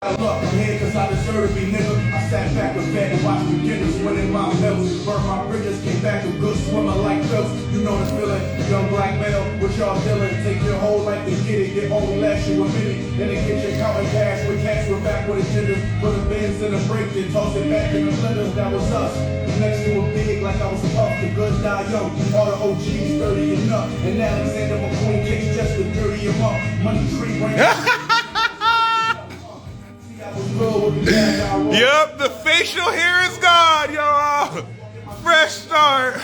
I'm here cause I deserve to be nigga. I sat back with bed and watched beginners winning my medals. Burn my bridges, came back a good swimmer like Phelps. You know the feeling, young black male, what y'all dealing? Take your whole life to get it, it only lasts you a minute. Then it gets you counting cash with cash, we're back with agendas. Put the bins in the break, then toss it back in the blenders, that was us. Next to a big like I was puff, the good die young. All the OGs 30 and up. And Alexander McQueen takes just the 30 him up. Money tree range. Yup, the facial hair is gone, y'all. Fresh start.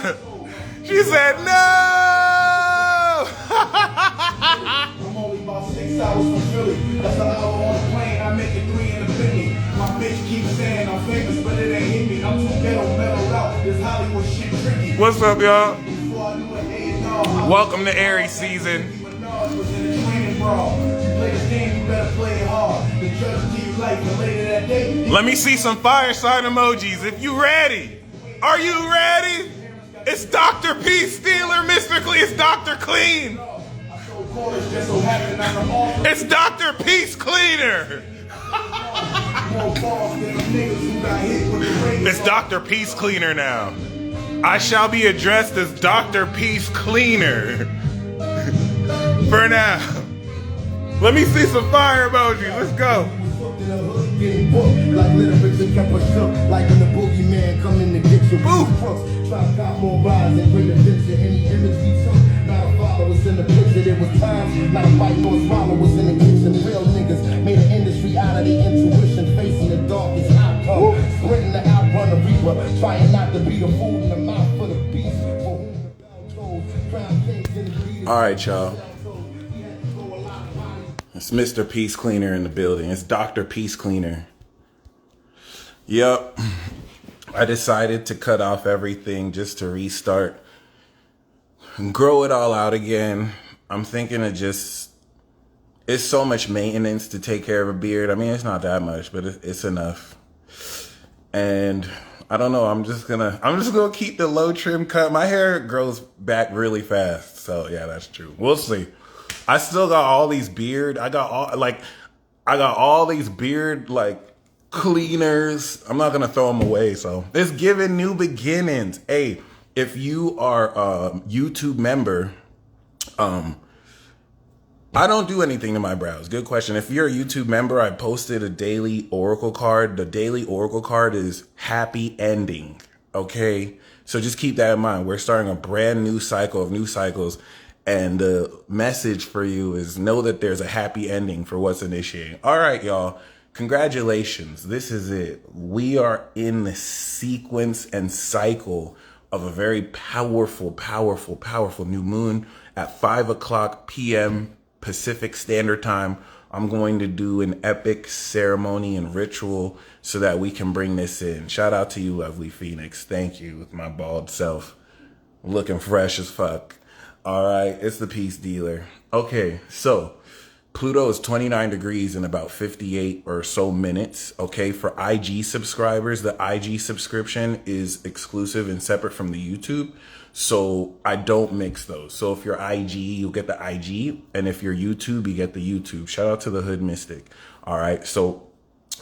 She said no. I'm only about 6 hours from Philly. That's an hour on the plane. I make it 3 in the Bentley. My bitch keeps saying I'm famous, but it ain't hit me. I'm too ghetto, metal out. This Hollywood shit tricky. What's up, y'all? Welcome to Aries season. Let me see some fire sign emojis if you ready. Are you ready? It's Dr. Peace Stealer, mystically it's Dr. Clean. It's Dr. Peace Cleaner. It's Dr. Peace Cleaner now. I shall be addressed as Dr. Peace Cleaner. For now. Let me see some fire emojis. Let's go. Like lyrics and kept us shook. Like when the boogeyman come in to get you. Trap got more rise and bring the picture. Any image we took. Not a followers in the picture. There was times. Not a fight nor followers in the kitchen. Real niggas made an industry out of the intuition. Facing the darkest outcome. Sprinting to outrun the reaper. Trying not to be the fool in the mouth for the beast. For whom the bell tolls. All right, y'all. It's Mr. Peace Cleaner in the building. It's Dr. Peace Cleaner. Yep. I decided to cut off everything just to restart and grow it all out again. I'm thinking of just, it's so much maintenance to take care of a beard. I mean, it's not that much, but it's enough. And I don't know. I'm just gonna keep the low trim cut. My hair grows back really fast. So yeah, that's true. We'll see. I still got all these beard. I got all these beard cleaners. I'm not gonna throw them away. So it's giving new beginnings. Hey, if you are a YouTube member, I don't do anything to my brows. Good question. If you're a YouTube member, I posted a daily oracle card. The daily oracle card is happy ending. Okay, so just keep that in mind. We're starting a brand new cycle of new cycles. And the message for you is know that there's a happy ending for what's initiating. All right, y'all. Congratulations. This is it. We are in the sequence and cycle of a very powerful, powerful, powerful new moon at 5:00 p.m. Pacific Standard Time. I'm going to do an epic ceremony and ritual so that we can bring this in. Shout out to you, lovely Phoenix. Thank you with my bald self. Looking fresh as fuck. All right, it's the Peace Dealer. Okay, so Pluto is 29 degrees in about 58 or so minutes. Okay, for IG subscribers, the IG subscription is exclusive and separate from the YouTube. So I don't mix those. So if you're IG, you'll get the IG. And if you're YouTube, you get the YouTube. Shout out to the Hood Mystic. All right, so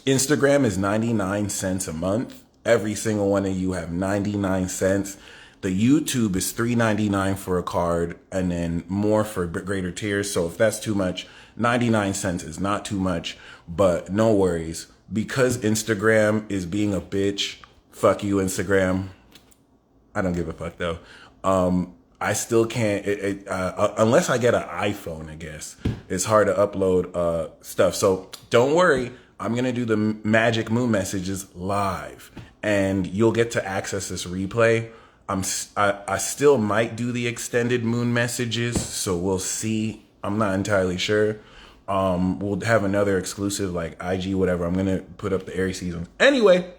Instagram is 99 cents a month. Every single one of you have 99 cents. The YouTube is $3.99 for a card and then more for greater tiers. So if that's too much, 99 cents is not too much, but no worries. Because Instagram is being a bitch, fuck you, Instagram. I don't give a fuck though. I still can't, unless I get an iPhone, I guess. It's hard to upload stuff. So don't worry. I'm going to do the magic moon messages live and you'll get to access this replay. I still might do the extended moon messages, so we'll see. I'm not entirely sure. We'll have another exclusive like IG, whatever. I'm gonna put up the Aries season. Anyway,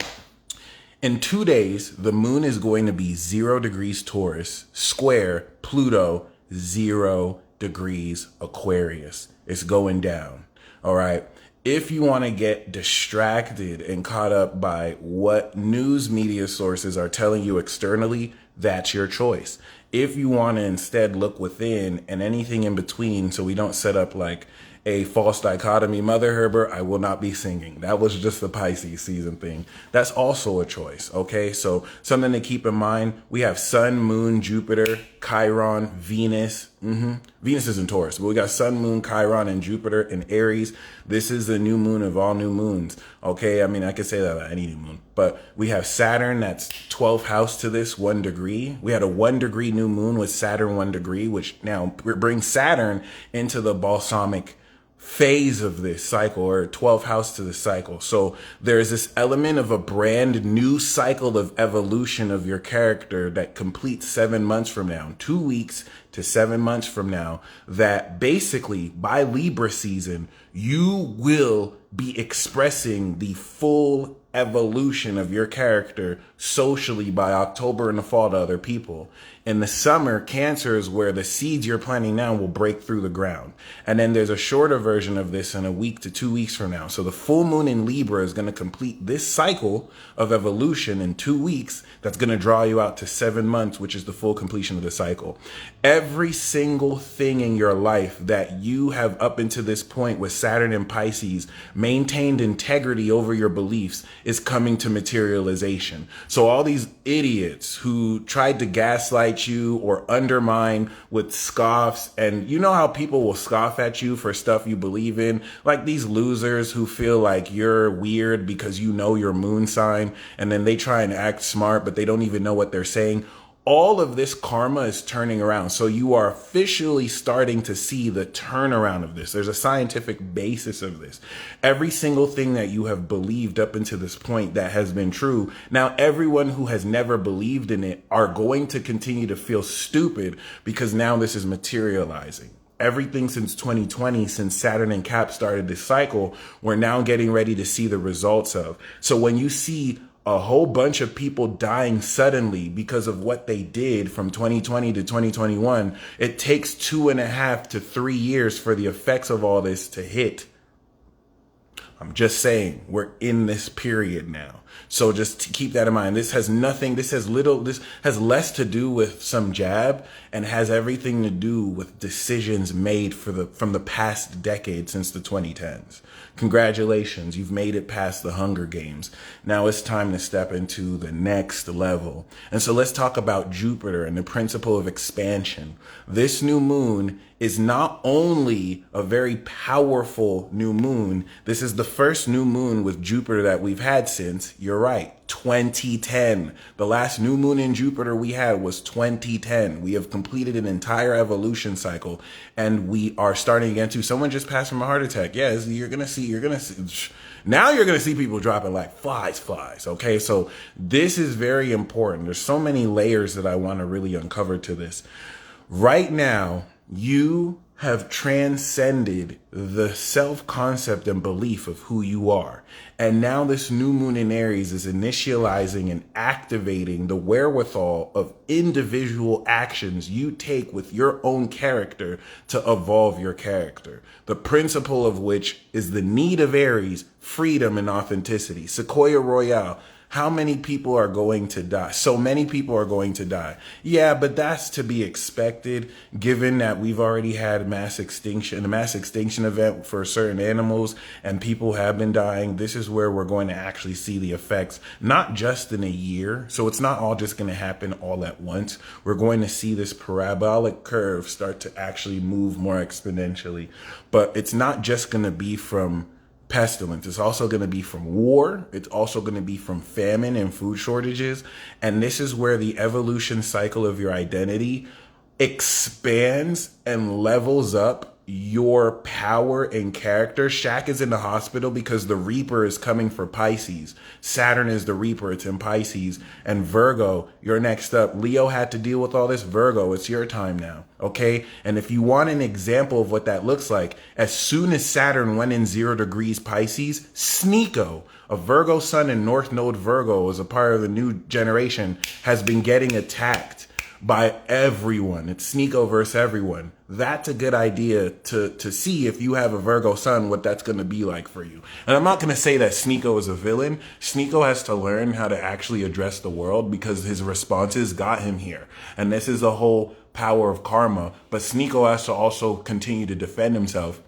in 2 days, the moon is going to be 0 degrees Taurus, square Pluto, 0 degrees Aquarius. It's going down. All right. If you want to get distracted and caught up by what news media sources are telling you externally, that's your choice. If you want to instead look within and anything in between, so we don't set up like a false dichotomy Mother Herbert, I will not be singing. That was just the Pisces season thing. That's also a choice, okay? So something to keep in mind, we have Sun, Moon, Jupiter, Chiron, Venus. Venus is in Taurus, but we got Sun, Moon, Chiron, and Jupiter in Aries. This is the new moon of all new moons, okay? I mean, I could say that about any new moon, but we have Saturn, that's 12th house to this, 1 degree. We had a 1 degree new moon with Saturn 1 degree, which now brings Saturn into the balsamic phase of this cycle, or 12th house to the cycle. So there's this element of a brand new cycle of evolution of your character that completes 7 months from now, 2 weeks to 7 months from now, that basically by Libra season, you will be expressing the full evolution of your character socially by October in the fall to other people. In the summer, Cancer is where the seeds you're planting now will break through the ground. And then there's a shorter version of this in a week to 2 weeks from now. So the full moon in Libra is going to complete this cycle of evolution in 2 weeks. That's going to draw you out to 7 months, which is the full completion of the cycle. Every single thing in your life that you have up until this point with Saturn and Pisces maintained integrity over your beliefs is coming to materialization. So all these idiots who tried to gaslight you or undermine with scoffs, and you know how people will scoff at you for stuff you believe in, like these losers who feel like you're weird because you know your moon sign, and then they try and act smart, but they don't even know what they're saying. All of this karma is turning around. So you are officially starting to see the turnaround of this. There's a scientific basis of this. Every single thing that you have believed up until this point that has been true. Now, everyone who has never believed in it are going to continue to feel stupid because now this is materializing. Everything since 2020, since Saturn and Cap started this cycle, we're now getting ready to see the results of. So when you see a whole bunch of people dying suddenly because of what they did from 2020 to 2021, it takes 2.5 to 3 years for the effects of all this to hit. I'm just saying, we're in this period now. So just to keep that in mind. This has less to do with some jab and has everything to do with decisions made from the past decade since the 2010s. Congratulations, you've made it past the Hunger Games. Now it's time to step into the next level. And so let's talk about Jupiter and the principle of expansion. This new moon is not only a very powerful new moon, this is the first new moon with Jupiter that we've had since, you're right, 2010. The last new moon in Jupiter we had was 2010. We have completed an entire evolution cycle, and we are starting again to, someone just passed from a heart attack. Yes, you're going to see, now you're going to see people dropping like flies. Okay. So this is very important. There's so many layers that I want to really uncover to this. Right now, you have transcended the self-concept and belief of who you are. And now this new moon in Aries is initializing and activating the wherewithal of individual actions you take with your own character to evolve your character. The principle of which is the need of Aries, freedom and authenticity. Sequoia Royale. How many people are going to die? So many people are going to die. Yeah, but that's to be expected given that we've already had a mass extinction event for certain animals and people have been dying. This is where we're going to actually see the effects, not just in a year. So it's not all just going to happen all at once. We're going to see this parabolic curve start to actually move more exponentially. But it's not just going to be from pestilence. It's also going to be from war. It's also going to be from famine and food shortages. And this is where the evolution cycle of your identity expands and levels up your power and character. Shaq is in the hospital because the Reaper is coming for Pisces. Saturn is the Reaper. It's in Pisces. And Virgo, you're next up. Leo had to deal with all this. Virgo, it's your time now. Okay. And if you want an example of what that looks like, as soon as Saturn went in 0 degrees Pisces, Sneeko, a Virgo sun and North Node Virgo as a part of the new generation, has been getting attacked by everyone. It's Sneeko versus everyone. That's a good idea to see if you have a Virgo sun, what that's going to be like for you. And I'm not going to say that Sneeko is a villain. Sneeko has to learn how to actually address the world because his responses got him here. And this is the whole power of karma. But Sneeko has to also continue to defend himself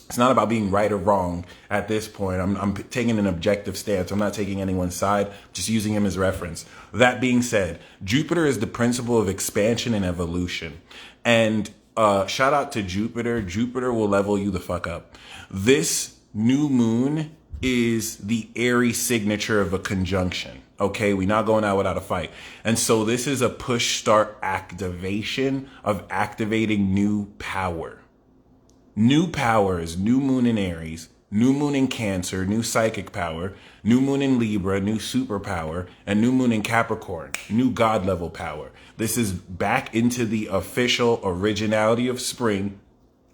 It's not about being right or wrong at this point. I'm taking an objective stance. I'm not taking anyone's side, just using him as reference. That being said, Jupiter is the principle of expansion and evolution. And shout out to Jupiter. Jupiter will level you the fuck up. This new moon is the Aries signature of a conjunction. Okay, we're not going out without a fight. And so this is a push start activation of activating new power. New powers, new moon in Aries, new moon in Cancer, new psychic power, new moon in Libra, new superpower, and new moon in Capricorn, new God level power. This is back into the official originality of spring,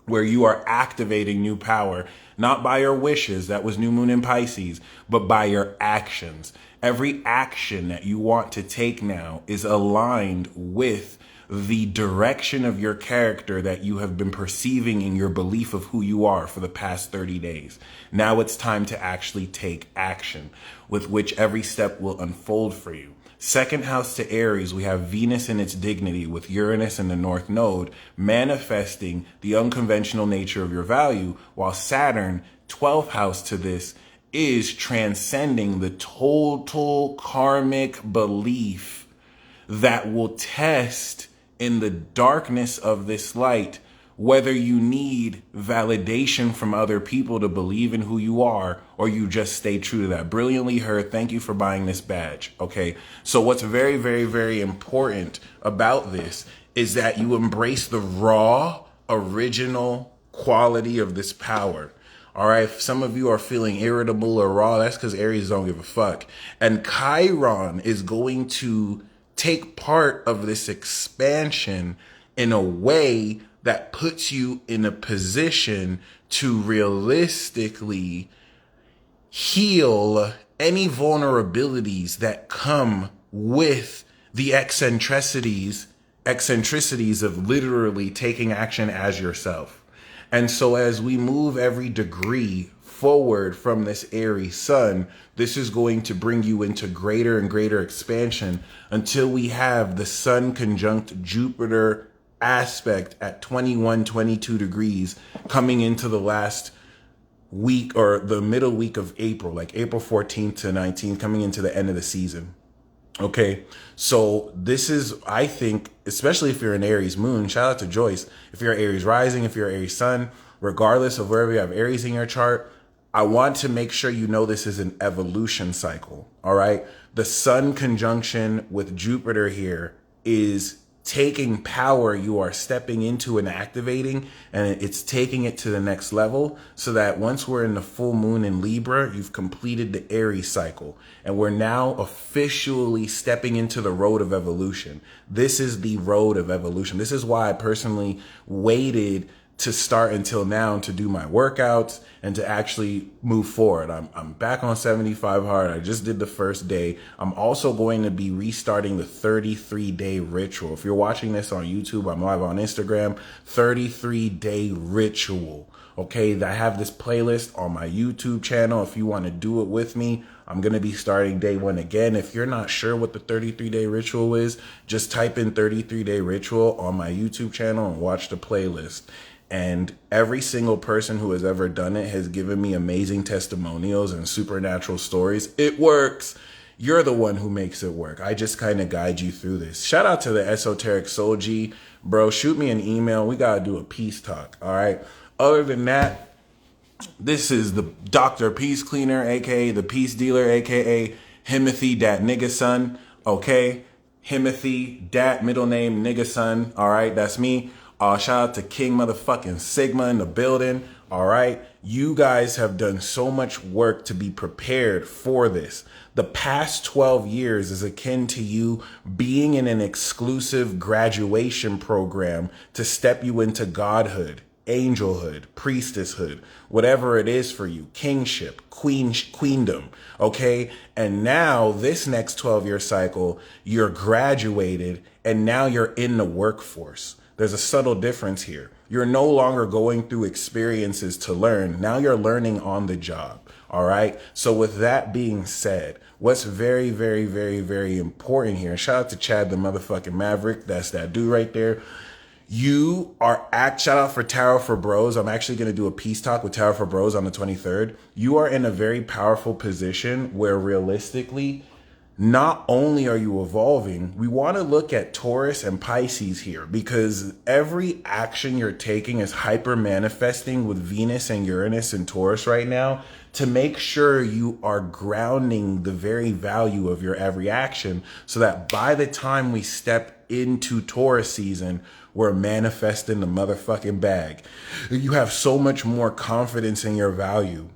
where you are activating new power, not by your wishes, that was new moon in Pisces, but by your actions. Every action that you want to take now is aligned with the direction of your character that you have been perceiving in your belief of who you are for the past 30 days. Now it's time to actually take action, with which every step will unfold for you. Second house to Aries, we have Venus in its dignity with Uranus in the North Node, manifesting the unconventional nature of your value, while Saturn, 12th house to this, is transcending the total karmic belief that will test in the darkness of this light whether you need validation from other people to believe in who you are, or you just stay true to that. Brilliantly heard. Thank you for buying this badge. Okay. So what's very, very, very important about this is that you embrace the raw, original quality of this power. All right. If some of you are feeling irritable or raw, that's because Aries don't give a fuck. And Chiron is going to take part of this expansion in a way that puts you in a position to realistically heal any vulnerabilities that come with the eccentricities of literally taking action as yourself. And so as we move every degree forward from this Aries sun, this is going to bring you into greater and greater expansion until we have the sun conjunct Jupiter aspect at 21, 22 degrees coming into the last week or the middle week of April, like April 14th to 19th, coming into the end of the season. Okay, so this is, I think, especially if you're an Aries moon, shout out to Joyce. If you're Aries rising, if you're Aries sun, regardless of wherever you have Aries in your chart, I want to make sure you know this is an evolution cycle. All right. The sun conjunction with Jupiter here is taking power you are stepping into and activating, and it's taking it to the next level, so that once we're in the full moon in Libra, you've completed the Aries cycle, and we're now officially stepping into the road of evolution. This is the road of evolution. This is why I personally waited to start until now to do my workouts and to actually move forward. I'm back on 75 hard. I just did the first day. I'm also going to be restarting the 33-day ritual. If you're watching this on YouTube, I'm live on Instagram, 33-day ritual. Okay, I have this playlist on my YouTube channel. If you want to do it with me, I'm going to be starting day one again. If you're not sure what the 33-day ritual is, just type in 33-day ritual on my YouTube channel and watch the playlist. And every single person who has ever done it has given me amazing testimonials and supernatural stories. It works. You're the one who makes it work. I just kind of guide you through this. Shout out to the Esoteric Soul G. Bro, shoot me an email. We got to do a peace talk. All right. Other than that, this is the Dr. Peace Cleaner, a.k.a. the Peace Dealer, a.k.a. Himothy Dat Nigga Son. Okay. Himothy Dat, middle name Nigga Son. All right. That's me. Shout out to King motherfucking Sigma in the building. All right. You guys have done so much work to be prepared for this. The past 12 years is akin to you being in an exclusive graduation program to step you into godhood, angelhood, priestesshood, whatever it is for you, kingship, queendom. Okay. And now this next 12-year cycle, you're graduated and now you're in the workforce. There's a subtle difference here. You're no longer going through experiences to learn. Now you're learning on the job. All right. So with that being said, what's very, very, very, very important here, and shout out to Chad, the motherfucking Maverick. That's that dude right there. Shout out for Tarot for Bros. I'm actually going to do a peace talk with Tarot for Bros on the 23rd. You are in a very powerful position where realistically, not only are you evolving, we want to look at Taurus and Pisces here, because every action you're taking is hyper manifesting with Venus and Uranus and Taurus right now, to make sure you are grounding the very value of your every action, so that by the time we step into Taurus season, we're manifesting the motherfucking bag. You have so much more confidence in your value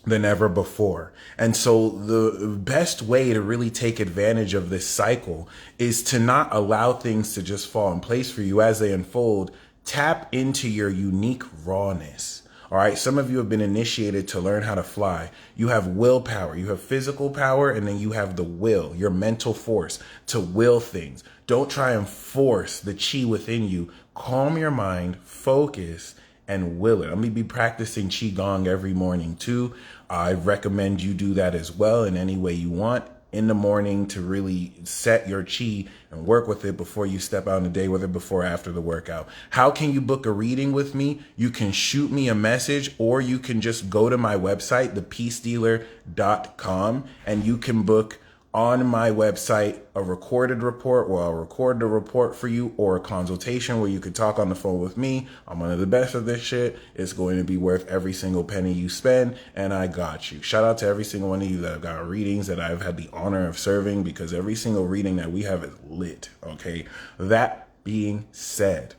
than ever before. And so the best way to really take advantage of this cycle is to not allow things to just fall in place for you as they unfold. Tap into your unique rawness. All right. Some of you have been initiated to learn how to fly. You have willpower, you have physical power, and then you have the will, your mental force to will things. Don't try and force the chi within you. Calm your mind, focus, and will it. I'm going to be practicing Qigong every morning too. I recommend you do that as well in any way you want in the morning to really set your chi and work with it before you step out in the day, whether before or after the workout. How can you book a reading with me? You can shoot me a message, or you can just go to my website, thepeacedealer.com, and you can book on my website a recorded report where I'll record the report for you, or a consultation where you could talk on the phone with me. I'm one of the best of this shit. It's going to be worth every single penny you spend, and I got you. Shout out to every single one of you that have got readings that I've had the honor of serving, because every single reading that we have is lit, okay? That being said,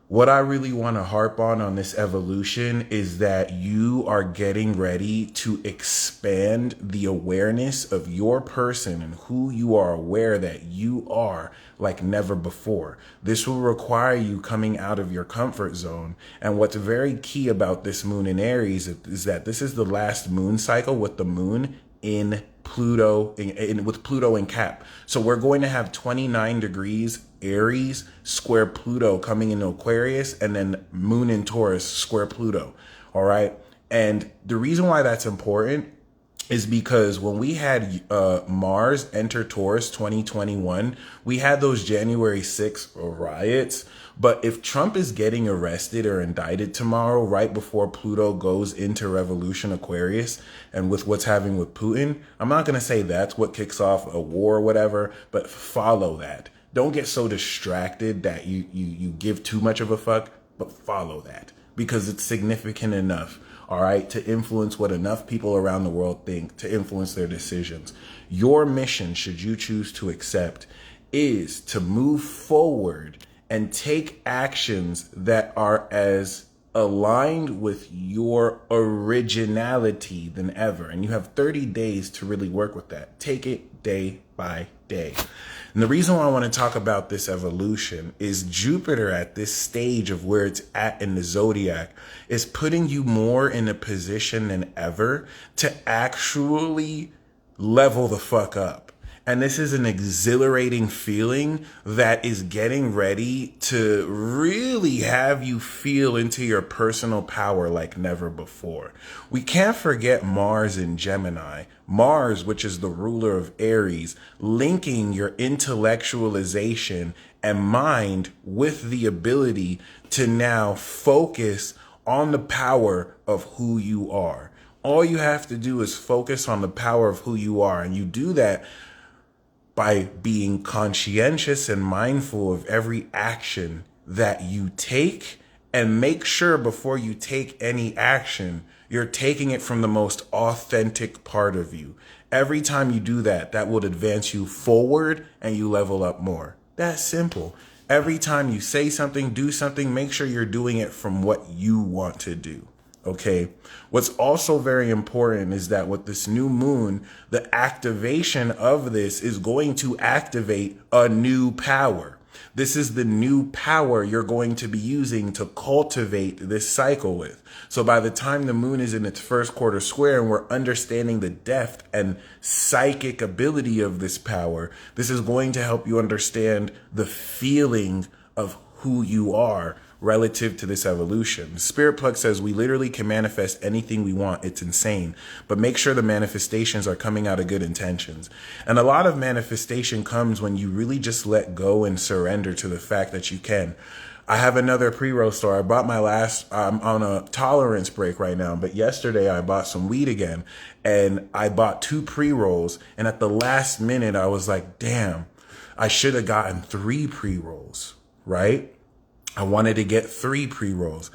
what I really want to harp on this evolution is that you are getting ready to expand the awareness of your person and who you are aware that you are like never before. This will require you coming out of your comfort zone. And what's very key about this moon in Aries is that this is the last moon cycle with the moon in Pluto, with Pluto in Cap. So we're going to have 29 degrees Aries square Pluto coming into Aquarius, and then moon in Taurus square Pluto. All right. And the reason why that's important is because when we had Mars enter Taurus 2021, we had those January 6th riots. But if Trump is getting arrested or indicted tomorrow, right before Pluto goes into Revolution Aquarius, and with what's happening with Putin, I'm not going to say that's what kicks off a war or whatever, but follow that. Don't get so distracted that you give too much of a fuck, but follow that, because it's significant enough, all right, to influence what enough people around the world think, to influence their decisions. Your mission, should you choose to accept, is to move forward and take actions that are as aligned with your originality than ever. And you have 30 days to really work with that. Take it day by day. And the reason why I want to talk about this evolution is Jupiter at this stage of where it's at in the zodiac is putting you more in a position than ever to actually level the fuck up. And this is an exhilarating feeling that is getting ready to really have you feel into your personal power like never before. We can't forget Mars in Gemini. Mars, which is the ruler of Aries, linking your intellectualization and mind with the ability to now focus on the power of who you are. All you have to do is focus on the power of who you are. And you do that by being conscientious and mindful of every action that you take, and make sure before you take any action, you're taking it from the most authentic part of you. Every time you do that, that will advance you forward and you level up more. That's simple. Every time you say something, do something, make sure you're doing it from what you want to do. Okay. What's also very important is that with this new moon, the activation of this is going to activate a new power. This is the new power you're going to be using to cultivate this cycle with. So by the time the moon is in its first quarter square and we're understanding the depth and psychic ability of this power, this is going to help you understand the feeling of who you are relative to this evolution. Spirit Plug says we literally can manifest anything we want. It's insane. But make sure the manifestations are coming out of good intentions. And a lot of manifestation comes when you really just let go and surrender to the fact that you can. I have another pre-roll store. I bought my last, I'm on a tolerance break right now, but yesterday I bought some weed again and I bought 2 pre-rolls. And at the last minute, I was like, damn, I should have gotten 3 pre-rolls, right? I wanted to get 3 pre-rolls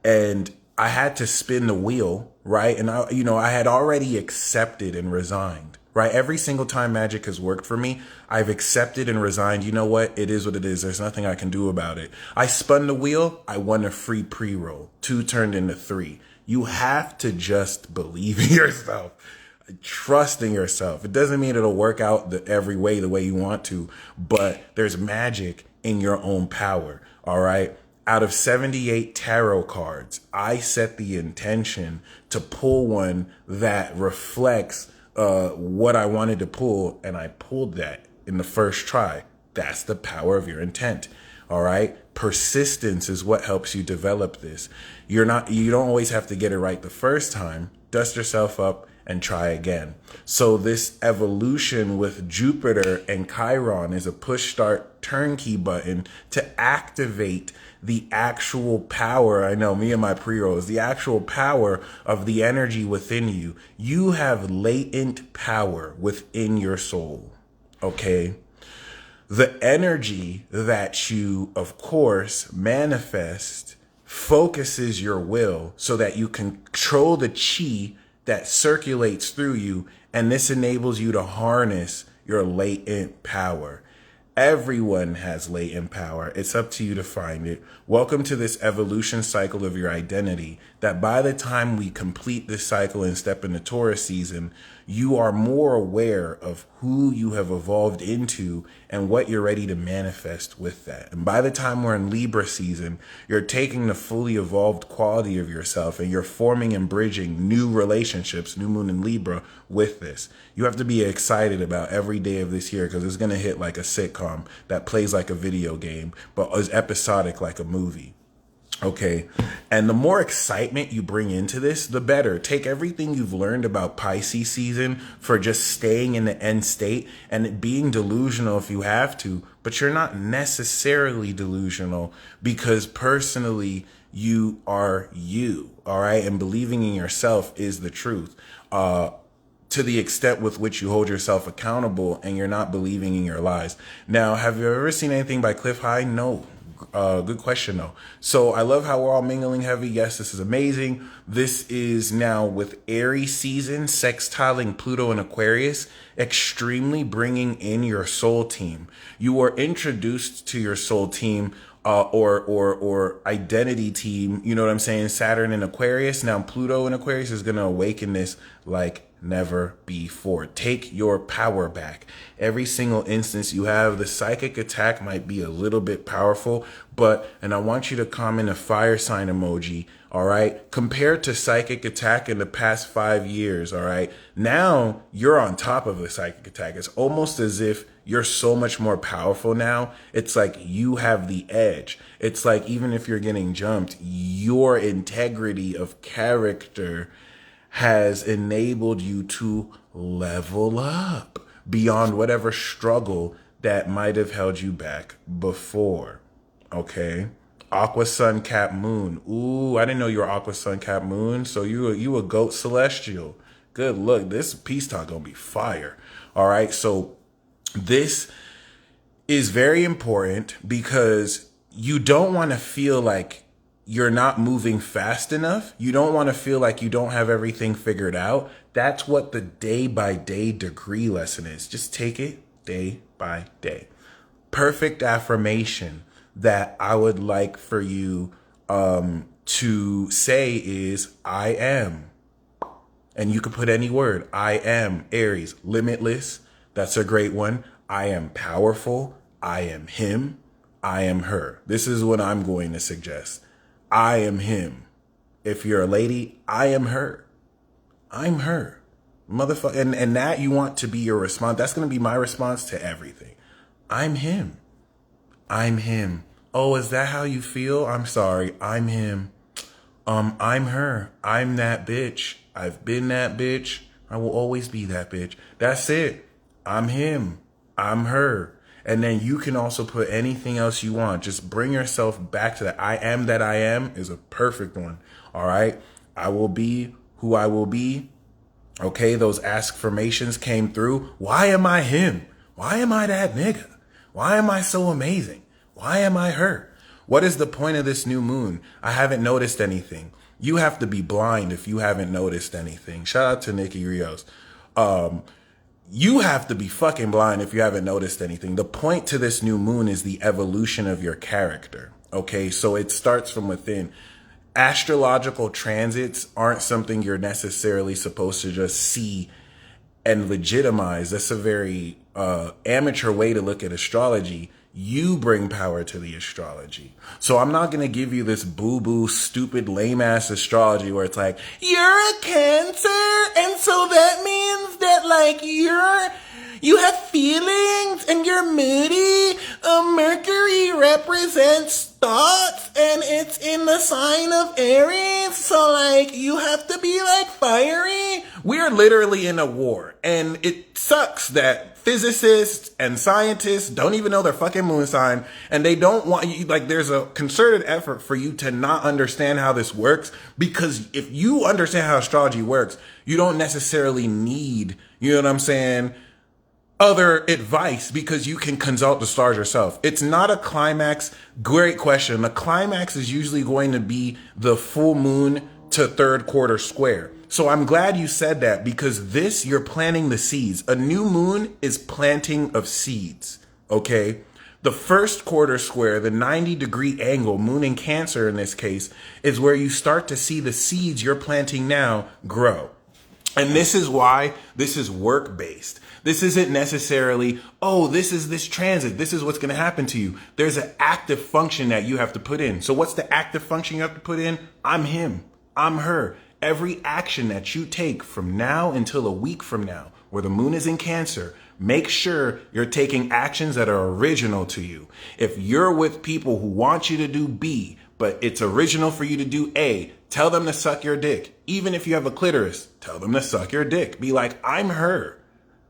and I had to spin the wheel, right? And I had already accepted and resigned. Right. Every single time magic has worked for me, I've accepted and resigned. You know what? It is what it is. There's nothing I can do about it. I spun the wheel. I won a free pre-roll. 2 turned into 3. You have to just believe in yourself. Trust in yourself. It doesn't mean it'll work out every way the way you want to, but there's magic in your own power. All right. Out of 78 tarot cards, I set the intention to pull one that reflects what I wanted to pull, and I pulled that in the first try. That's the power of your intent. All right. Persistence is what helps you develop this. You don't always have to get it right the first time. Dust yourself up and try again. So this evolution with Jupiter and Chiron is a push start turnkey button to activate the actual power. I know me and my pre-rolls, the actual power of the energy within you. You have latent power within your soul. Okay. The energy that you, of course, manifest focuses your will so that you control the chi that circulates through you. And this enables you to harness your latent power. Everyone has latent power. It's up to you to find it. Welcome to this evolution cycle of your identity that by the time we complete this cycle and step into Taurus season, you are more aware of who you have evolved into and what you're ready to manifest with that. And by the time we're in Libra season, you're taking the fully evolved quality of yourself and you're forming and bridging new relationships, new moon in Libra, with this. You have to be excited about every day of this year because it's going to hit like a sitcom that plays like a video game, but is episodic like a movie. Okay. And the more excitement you bring into this, the better. Take everything you've learned about Pisces season for just staying in the end state and it being delusional if you have to, but you're not necessarily delusional because personally you are you. All right. And believing in yourself is the truth. To the extent with which you hold yourself accountable and you're not believing in your lies. Now, have you ever seen anything by Cliff High? No. Good question though. So I love how we're all mingling heavy. Yes, this is amazing. This is now with Aries season, sextiling Pluto and Aquarius, extremely bringing in your soul team. You were introduced to your soul team or identity team, you know what I'm saying? Saturn and Aquarius. Now Pluto and Aquarius is going to awaken this like never before. Take your power back. Every single instance you have, the psychic attack might be a little bit powerful, and I want you to comment a fire sign emoji. All right. Compared to psychic attack in the past 5 years. All right. Now you're on top of the psychic attack. It's almost as if you're so much more powerful now. It's like you have the edge. It's like even if you're getting jumped, your integrity of character has enabled you to level up beyond whatever struggle that might have held you back before. Okay. Aqua Sun Cap Moon. Ooh, I didn't know you were Aqua Sun Cap Moon. So you a goat celestial. Good look. This peace talk gonna be fire. All right. So this is very important because you don't want to feel like you're not moving fast enough. You don't want to feel like you don't have everything figured out. That's what the day by day degree lesson is. Just take it day by day. Perfect affirmation that I would like for you to say is I am. And you can put any word. I am Aries, limitless. That's a great one. I am powerful. I am him. I am her. This is what I'm going to suggest. I am him. If you're a lady, I am her. I'm her. Motherfucker. And that you want to be your response. That's going to be my response to everything. I'm him. I'm him. Oh, is that how you feel? I'm sorry. I'm him. I'm her. I'm that bitch. I've been that bitch. I will always be that bitch. That's it. I'm him. I'm her. And then you can also put anything else you want. Just bring yourself back to that. I am that I am is a perfect one. All right. I will be who I will be. Okay. Those affirmations came through. Why am I him? Why am I that nigga? Why am I so amazing? Why am I her? What is the point of this new moon? I haven't noticed anything. You have to be blind if you haven't noticed anything. Shout out to Nikki Rios. You have to be fucking blind if you haven't noticed anything. The point to this new moon is the evolution of your character. Okay, so it starts from within. Astrological transits aren't something you're necessarily supposed to just see and legitimize. That's a very amateur way to look at astrology. You bring power to the astrology. So I'm not going to give you this boo-boo, stupid, lame-ass astrology where it's like, you're a Cancer, and so that means that, like, you have feelings, and you're moody. Mercury represents thoughts, and it's in the sign of Aries, so, like, you have to be, like, fiery. We're literally in a war, and it sucks that physicists and scientists don't even know their fucking moon sign, and they don't want you, like, there's a concerted effort for you to not understand how this works, because if you understand how astrology works, you don't necessarily need, you know what I'm saying, other advice, because you can consult the stars yourself. It's not a climax. Great question. The climax is usually going to be the full moon to third quarter square. So I'm glad you said that, because this, you're planting the seeds. A new moon is planting of seeds, okay? The first quarter square, the 90-degree angle, moon in Cancer in this case, is where you start to see the seeds you're planting now grow. And this is why this is work-based. This isn't necessarily, oh, this is this transit. This is what's going to happen to you. There's an active function that you have to put in. So what's the active function you have to put in? I'm him. I'm her. Every action that you take from now until a week from now, where the moon is in Cancer, make sure you're taking actions that are original to you. If you're with people who want you to do B, but it's original for you to do A, tell them to suck your dick. Even if you have a clitoris, tell them to suck your dick. Be like, I'm her.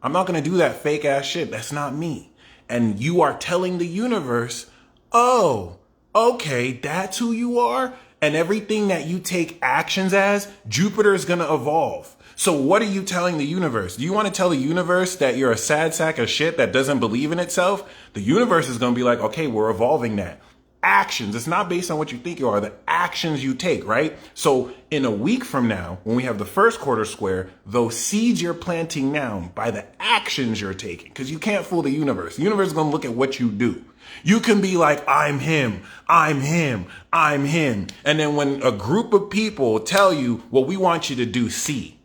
I'm not going to do that fake ass shit. That's not me. And you are telling the universe, oh, okay, that's who you are. And everything that you take actions as, Jupiter is going to evolve. So what are you telling the universe? Do you want to tell the universe that you're a sad sack of shit that doesn't believe in itself? The universe is going to be like, okay, we're evolving that. Actions. It's not based on what you think you are, the actions you take, right? So in a week from now, when we have the first quarter square, those seeds you're planting now by the actions you're taking, because you can't fool the universe. The universe is going to look at what you do. You can be like, I'm him, I'm him, I'm him. And then when a group of people tell you, well, we want you to do C.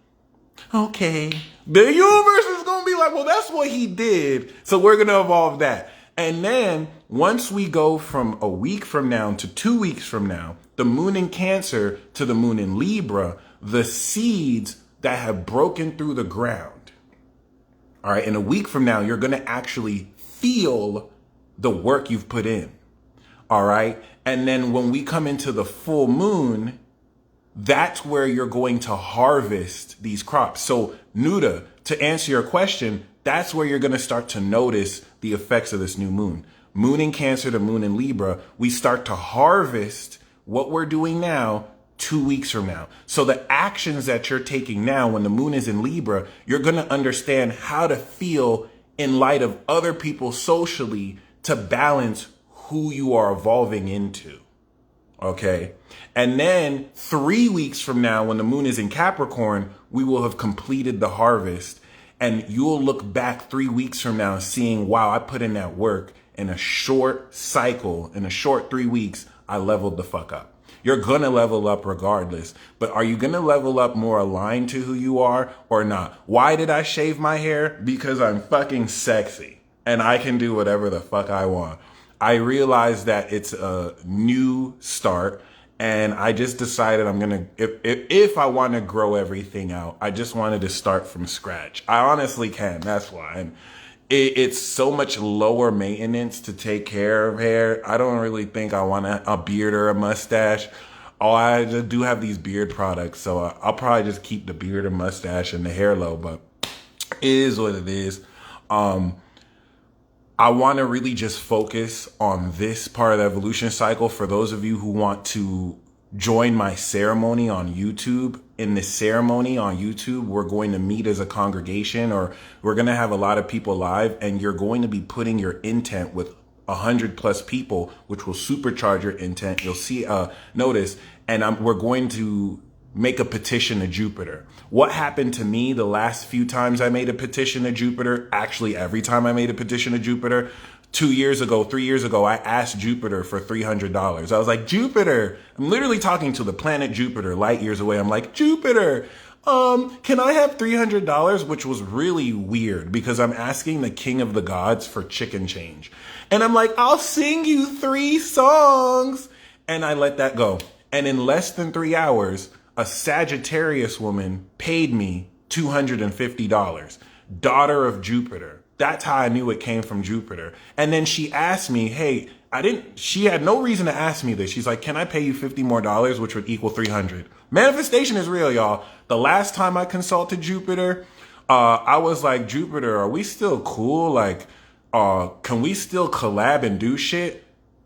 Okay. The universe is going to be like, well, that's what he did. So we're going to evolve that. And then once we go from a week from now to 2 weeks from now, the moon in Cancer to the moon in Libra, the seeds that have broken through the ground. All right. In a week from now, you're going to actually feel the work you've put in. All right. And then when we come into the full moon, that's where you're going to harvest these crops. So Nuda, to answer your question, that's where you're going to start to notice the effects of this new moon. Moon in Cancer to moon in Libra, we start to harvest what we're doing now 2 weeks from now. So the actions that you're taking now when the moon is in Libra, you're going to understand how to feel in light of other people socially to balance who you are evolving into. Okay. And then 3 weeks from now, when the moon is in Capricorn, we will have completed the harvest. And you'll look back 3 weeks from now seeing, wow, I put in that work in a short cycle. In a short 3 weeks, I leveled the fuck up. You're going to level up regardless. But are you going to level up more aligned to who you are or not? Why did I shave my hair? Because I'm fucking sexy and I can do whatever the fuck I want. I realized that it's a new start. And I just decided I'm going to, if I want to grow everything out, I just wanted to start from scratch. I honestly can. That's why. And it's so much lower maintenance to take care of hair. I don't really think I want a beard or a mustache. Oh, I just do have these beard products. So I'll probably just keep the beard and mustache and the hair low, but it is what it is. I want to really just focus on this part of the evolution cycle. For those of you who want to join my ceremony on YouTube, in this ceremony on YouTube, we're going to meet as a congregation, or we're going to have a lot of people live, and you're going to be putting your intent with 100+ people, which will supercharge your intent. You'll see, notice, and we're going to make a petition to Jupiter. What happened to me the last few times I made a petition to Jupiter, actually every time I made a petition to Jupiter, 2 years ago, 3 years ago, I asked Jupiter for $300. I was like, Jupiter, I'm literally talking to the planet Jupiter, light years away. I'm like, Jupiter, can I have $300? Which was really weird because I'm asking the king of the gods for chicken change. And I'm like, I'll sing you 3 songs. And I let that go. And in less than 3 hours, a Sagittarius woman paid me $250. Daughter of Jupiter. That's how I knew it came from Jupiter. And then she asked me, hey, she had no reason to ask me this. She's like, can I pay you $50 more, which would equal 300? Manifestation is real, y'all. The last time I consulted Jupiter, I was like, Jupiter, are we still cool? Like, can we still collab and do shit?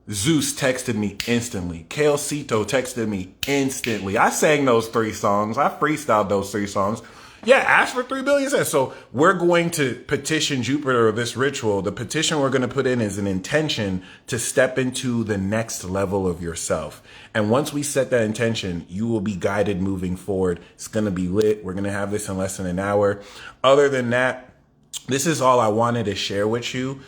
Zeus texted me instantly. Calcito texted me instantly. I sang those 3 songs. I freestyled those 3 songs. Yeah, ask for 3 billion cents. So we're going to petition Jupiter, this ritual. The petition we're going to put in is an intention to step into the next level of yourself. And once we set that intention, you will be guided moving forward. It's going to be lit. We're going to have this in less than an hour. Other than that, this is all I wanted to share with you.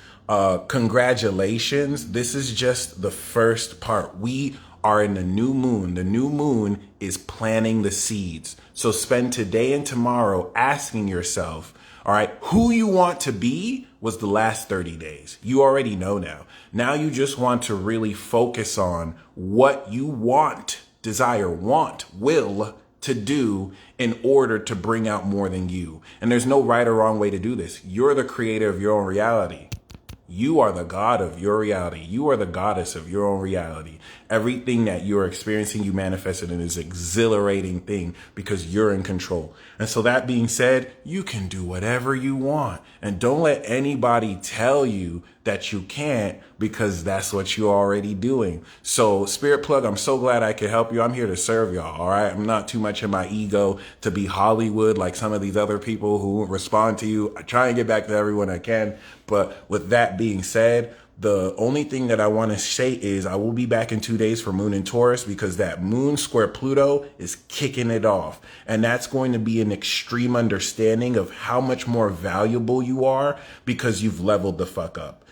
Congratulations. This is just the first part. We are in the new moon. The new moon is planting the seeds. So spend today and tomorrow asking yourself, all right, who you want to be was the last 30 days. You already know now. Now you just want to really focus on what you want, desire, will to do in order to bring out more than you. And there's no right or wrong way to do this. You're the creator of your own reality. You are the god of your reality. You are the goddess of your own reality. Everything that you're experiencing, you manifested in this exhilarating thing because you're in control. And so that being said, you can do whatever you want. And don't let anybody tell you that you can't, because that's what you're already doing. So Spirit Plug, I'm so glad I could help you. I'm here to serve y'all, all right? I'm not too much in my ego to be Hollywood like some of these other people who respond to you. I try and get back to everyone I can. But with that being said, the only thing that I want to say is I will be back in 2 days for Moon in Taurus, because that Moon square Pluto is kicking it off. And that's going to be an extreme understanding of how much more valuable you are because you've leveled the fuck up.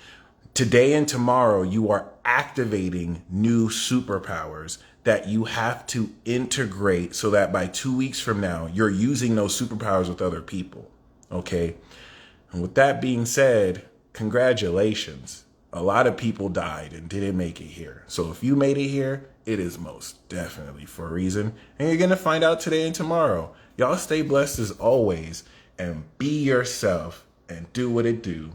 Today and tomorrow, you are activating new superpowers that you have to integrate so that by 2 weeks from now, you're using those superpowers with other people. Okay? And with that being said, congratulations. A lot of people died and didn't make it here. So if you made it here, it is most definitely for a reason. And you're going to find out today and tomorrow. Y'all stay blessed as always and be yourself and do what it do.